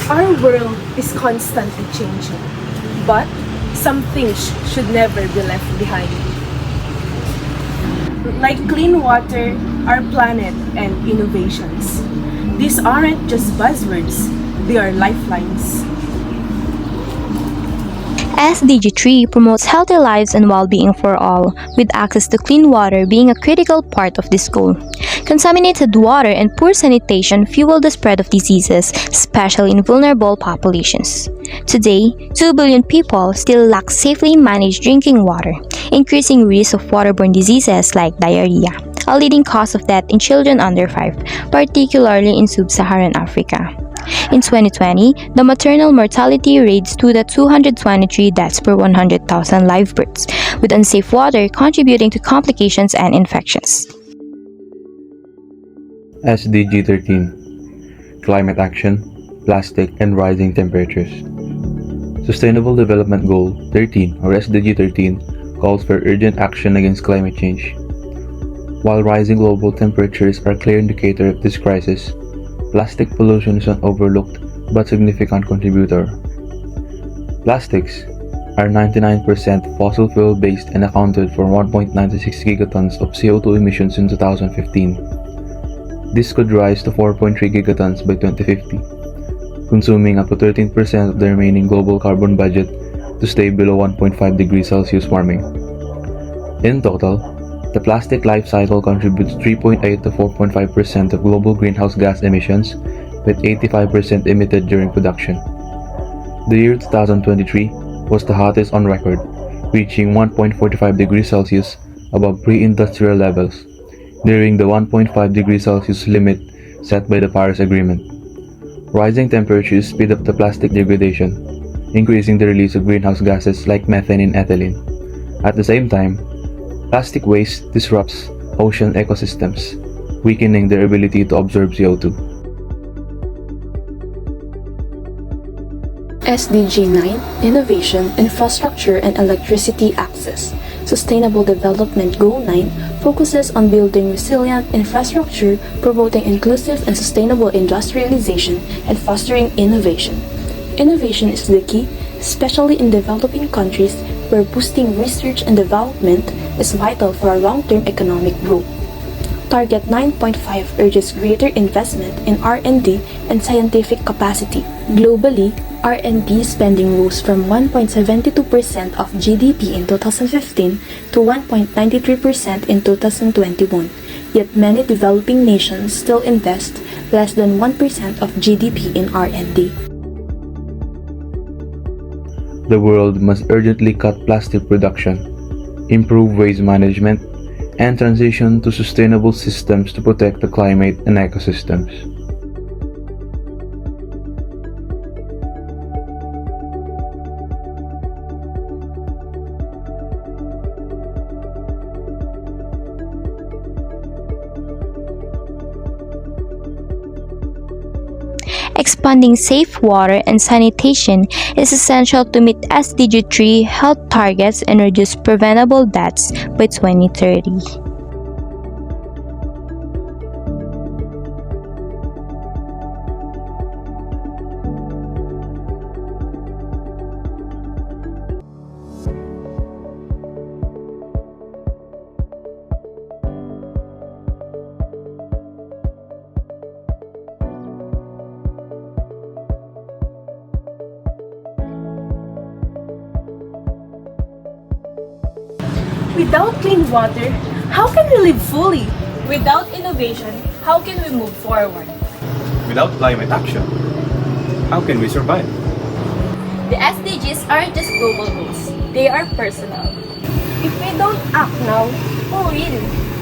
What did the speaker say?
Our world is constantly changing, but some things should never be left behind. Like clean water, our planet, and innovations. These aren't just buzzwords, they are lifelines. SDG 3 promotes healthy lives and well-being for all, with access to clean water being a critical part of this goal. Contaminated water and poor sanitation fuel the spread of diseases, especially in vulnerable populations. Today, 2 billion people still lack safely managed drinking water, increasing risk of waterborne diseases like diarrhea, a leading cause of death in children under 5, particularly in sub-Saharan Africa. In 2020, the maternal mortality rate stood at 223 deaths per 100,000 live births, with unsafe water contributing to complications and infections. SDG 13 Climate Action, Plastic, and Rising Temperatures. Sustainable Development Goal 13, or SDG 13, calls for urgent action against climate change. While rising global temperatures are a clear indicator of this crisis, plastic pollution is an overlooked but significant contributor. Plastics are 99% fossil fuel based and accounted for 1.96 gigatons of CO2 emissions in 2015. This could rise to 4.3 gigatons by 2050, consuming up to 13% of the remaining global carbon budget to stay below 1.5 degrees Celsius warming. In total, the plastic life cycle contributes 3.8 to 4.5% of global greenhouse gas emissions, with 85% emitted during production. The year 2023 was the hottest on record, reaching 1.45 degrees Celsius above pre-industrial levels, nearing the 1.5 degrees Celsius limit set by the Paris Agreement. Rising temperatures speed up the plastic degradation, increasing the release of greenhouse gases like methane and ethylene. At the same time, plastic waste disrupts ocean ecosystems, weakening their ability to absorb CO2. SDG 9 Innovation, Infrastructure, and Electricity Access. Sustainable Development Goal 9 focuses on building resilient infrastructure, promoting inclusive and sustainable industrialization, and fostering innovation. Innovation is the key, especially in developing countries where boosting research and development is vital for our long-term economic growth. Target 9.5 urges greater investment in R&D and scientific capacity. Globally, R&D spending rose from 1.72% of GDP in 2015 to 1.93% in 2021, yet many developing nations still invest less than 1% of GDP in R&D. The world must urgently cut plastic production, improve waste management, and transition to sustainable systems to protect the climate and ecosystems. Expanding safe water and sanitation is essential to meet SDG 3 health targets and reduce preventable deaths by 2030. Without clean water, how can we live fully? Without innovation, how can we move forward? Without climate action, how can we survive? The SDGs aren't just global goals, they are personal. If we don't act now, who will?